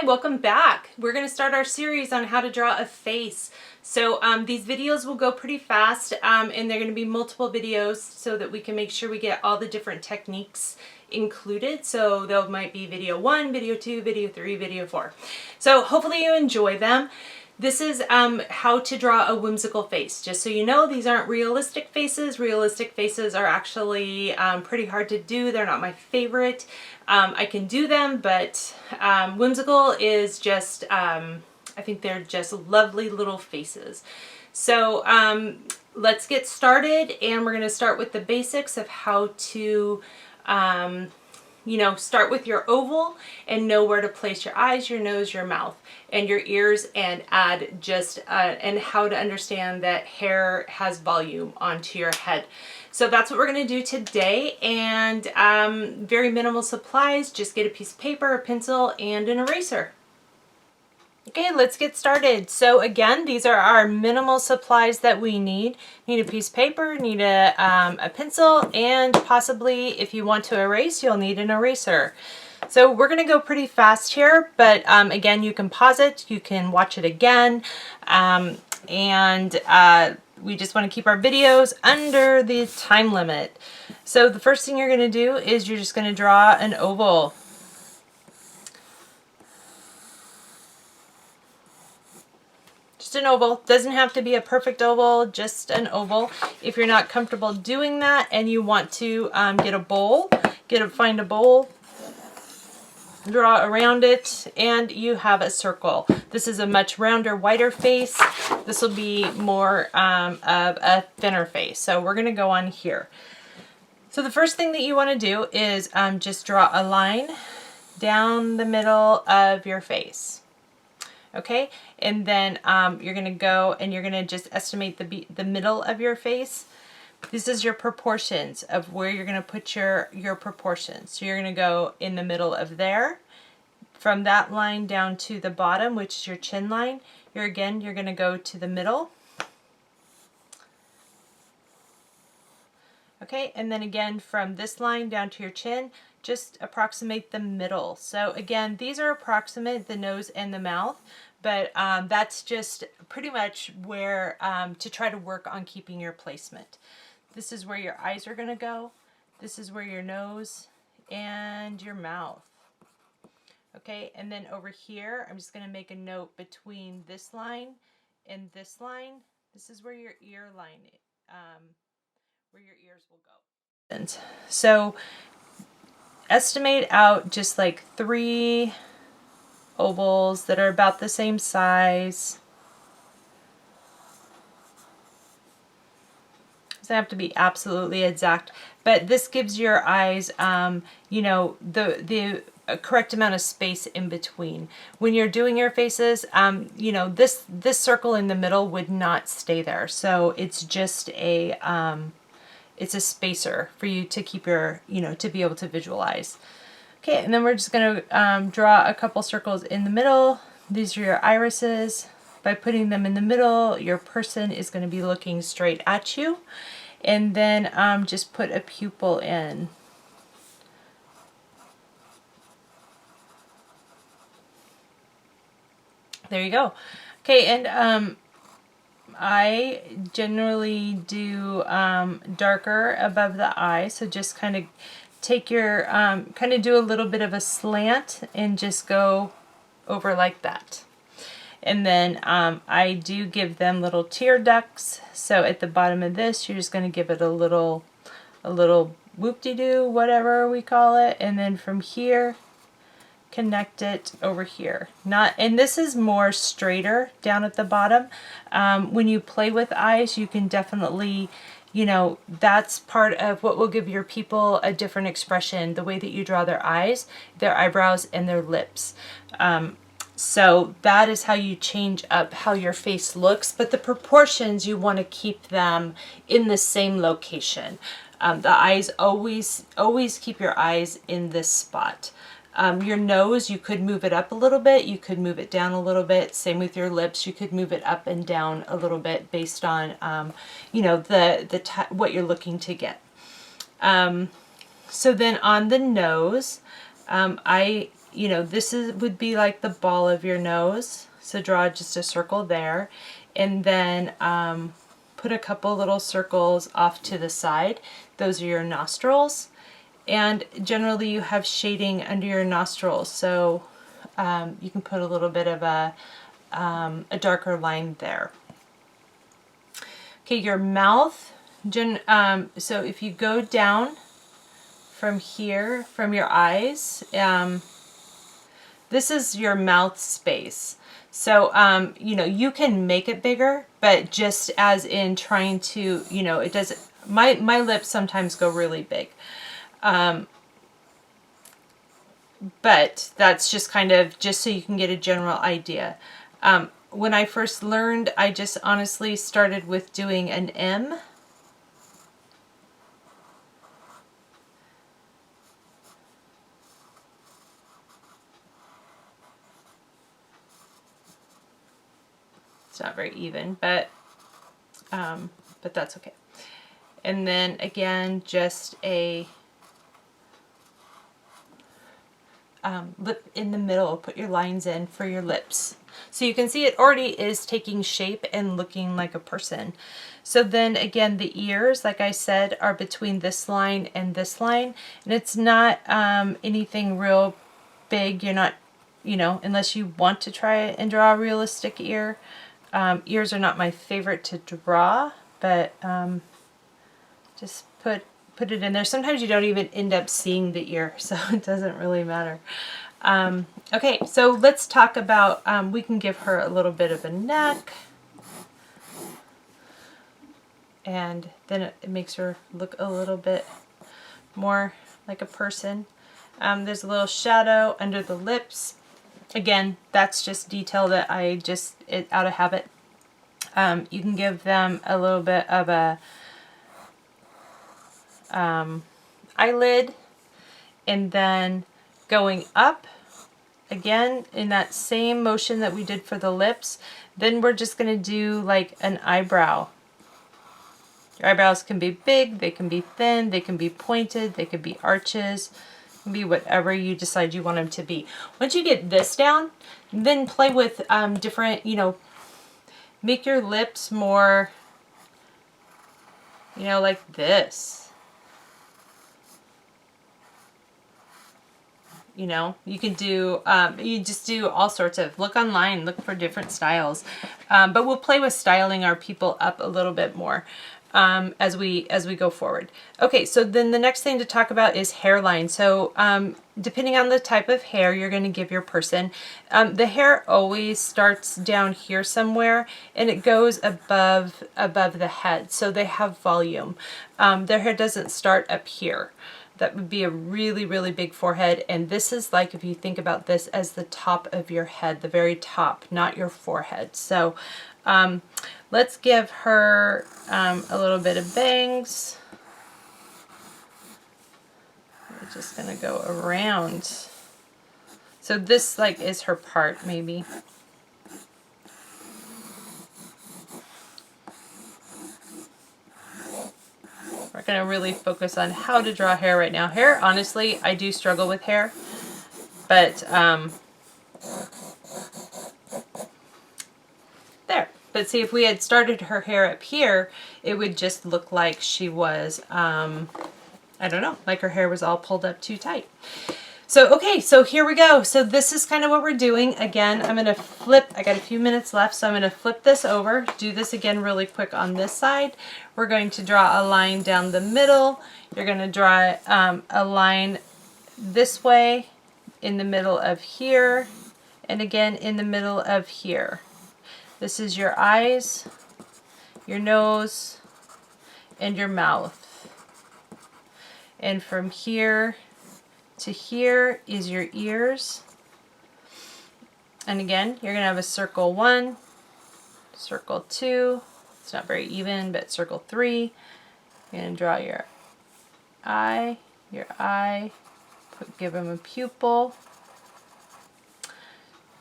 welcome back. We're going to start our series on how to draw a face. So these videos will go pretty fast and they're going to be multiple videos so that we can make sure we get all the different techniques included. So there might be video 1, video 2, video 3, video 4. So hopefully you enjoy them. This is how to draw a whimsical face. Just so you know, these aren't realistic faces. Realistic faces are actually pretty hard to do. They're not my favorite. I can do them, but whimsical is just, I think they're just lovely little faces. So let's get started, and we're going to start with the basics of how to start with your oval and know where to place your eyes, your nose, your mouth, and your ears, and add just, and how to understand that hair has volume onto your head. So that's what we're going to do today, and very minimal supplies. Just get a piece of paper, a pencil, and an eraser. Okay, let's get started. So again, these are our minimal supplies that we need. Need a piece of paper, need a pencil, and possibly if you want to erase, you'll need an eraser. So we're going to go pretty fast here, but again, you can pause it, you can watch it again, we just want to keep our videos under the time limit. So the first thing you're going to do is you're just going to draw an oval. Just an oval. Doesn't have to be a perfect oval, just an oval. If you're not comfortable doing that and you want to get a bowl, find a bowl, draw around it, and you have a circle. This is a much rounder, wider face. This will be more of a thinner face. So we're going to go on here. So the first thing that you want to do is just draw a line down the middle of your face. Okay, and then you're going to go and you're going to just estimate the middle of your face. This is your proportions of where you're going to put your proportions. So you're going to go in the middle of there. From that line down to the bottom, which is your chin line, you're going to go to the middle. Okay, and then again from this line down to your chin, just approximate the middle. So again, these are approximate, the nose and the mouth, but that's just pretty much where to try to work on keeping your placement. This is where your eyes are going to go. This is where your nose and your mouth. Okay, and then over here, I'm just going to make a note between this line and this line. This is where your ear line, where your ears will go. And so estimate out just like 3 ovals that are about the same size. Doesn't have to be absolutely exact, but this gives your eyes, the correct amount of space in between. When you're doing your faces, this circle in the middle would not stay there. So it's just it's a spacer for you to keep your, to be able to visualize. Okay, and then we're just going to draw a couple circles in the middle. These are your irises. By putting them in the middle, your person is going to be looking straight at you. And then just put a pupil in. There you go. Okay, and I generally do darker above the eye, so just kind of take your, kind of do a little bit of a slant and just go over like that. And then I do give them little tear ducts. So at the bottom of this, you're just going to give it a little whoop-de-doo, whatever we call it. And then from here, connect it over here. And this is more straighter down at the bottom. When you play with eyes, you can definitely, that's part of what will give your people a different expression, the way that you draw their eyes, their eyebrows, and their lips. So that is how you change up how your face looks, but the proportions, you want to keep them in the same location. The eyes, always keep your eyes in this spot. Your nose, you could move it up a little bit, you could move it down a little bit. Same with your lips, you could move it up and down a little bit based on, what you're looking to get. So then on the nose, I you know, would be like the ball of your nose. So draw just a circle there, and then put a couple little circles off to the side. Those are your nostrils. And generally you have shading under your nostrils, so you can put a little bit of a darker line there. Okay, your mouth. So if you go down from here, from your eyes, this is your mouth space. So, you know, you can make it bigger, but just as in trying to, you know, it doesn't, my lips sometimes go really big. But that's just kind of just so you can get a general idea. When I first learned, I just honestly started with doing an M. It's not very even, but that's okay. And then again, just a lip in the middle. Put your lines in for your lips. So you can see it already is taking shape and looking like a person. So then again, the ears, like I said, are between this line and this line. And it's not anything real big. You're not, you know, unless you want to try and draw a realistic ear. Ears are not my favorite to draw, but just put it in there. Sometimes you don't even end up seeing the ear, so it doesn't really matter. Okay, so let's talk about, we can give her a little bit of a neck, and then it makes her look a little bit more like a person. There's a little shadow under the lips. Again, that's just detail that I just, out of habit. You can give them a little bit of a eyelid, and then going up again in that same motion that we did for the lips. Then we're just going to do like an eyebrow. Your eyebrows can be big, they can be thin, they can be pointed, they can be arches, it can be whatever you decide you want them to be. Once you get this down, then play with different, you know, make your lips more, you know, like this. You know, you can do, you just do all sorts of, look online, look for different styles. But we'll play with styling our people up a little bit more as we go forward. Okay, so then the next thing to talk about is hairline. So depending on the type of hair you're going to give your person, the hair always starts down here somewhere and it goes above the head, so they have volume. Their hair doesn't start up here. That would be a really, really big forehead. And this is like, if you think about this as the top of your head, the very top, not your forehead. So let's give her a little bit of bangs. We're just going to go around. So this like is her part, maybe. We're going to really focus on how to draw hair right now. Hair, honestly, I do struggle with hair, but there. But see, if we had started her hair up here, it would just look like she was, I don't know, like her hair was all pulled up too tight. So, okay, so here we go. So this is kind of what we're doing. Again, I'm going to flip, I got a few minutes left, so I'm going to flip this over, do this again really quick on this side. We're going to draw a line down the middle. You're going to draw a line this way in the middle of here, and again in the middle of here. This is your eyes, your nose, and your mouth. And from here to here is your ears. And again, you're going to have a circle 1, circle 2. It's not very even, but circle 3. You're going to draw your eye, give them a pupil.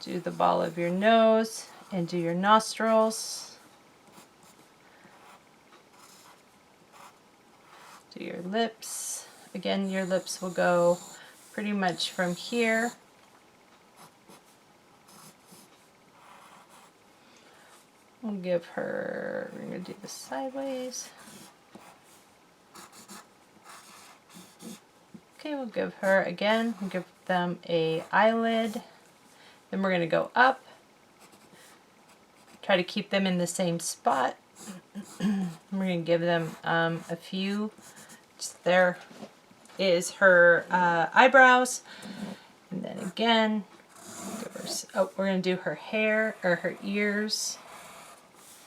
Do the ball of your nose and do your nostrils. Do your lips. Again, your lips will go pretty much from here We'll give her, we're going to do this sideways. Okay, we'll give her, again, we'll give them a eyelid. Then we're going to go up. Try to keep them in the same spot. We're going to give them a few. Just there is her eyebrows. And then again, give her, oh, we're going to do her hair, or her ears.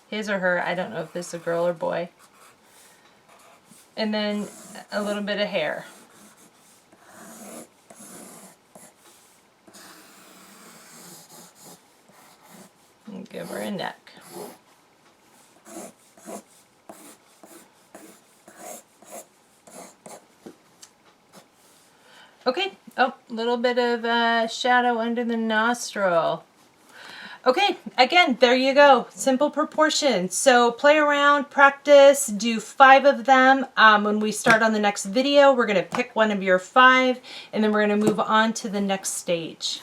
His or her, I don't know if this is a girl or boy. And then a little bit of hair. And give her a neck. Okay, oh, a little bit of shadow under the nostril. Okay, again, there you go. Simple proportions. So play around, practice, do 5 of them. When we start on the next video, we're going to pick one of your 5, and then we're going to move on to the next stage.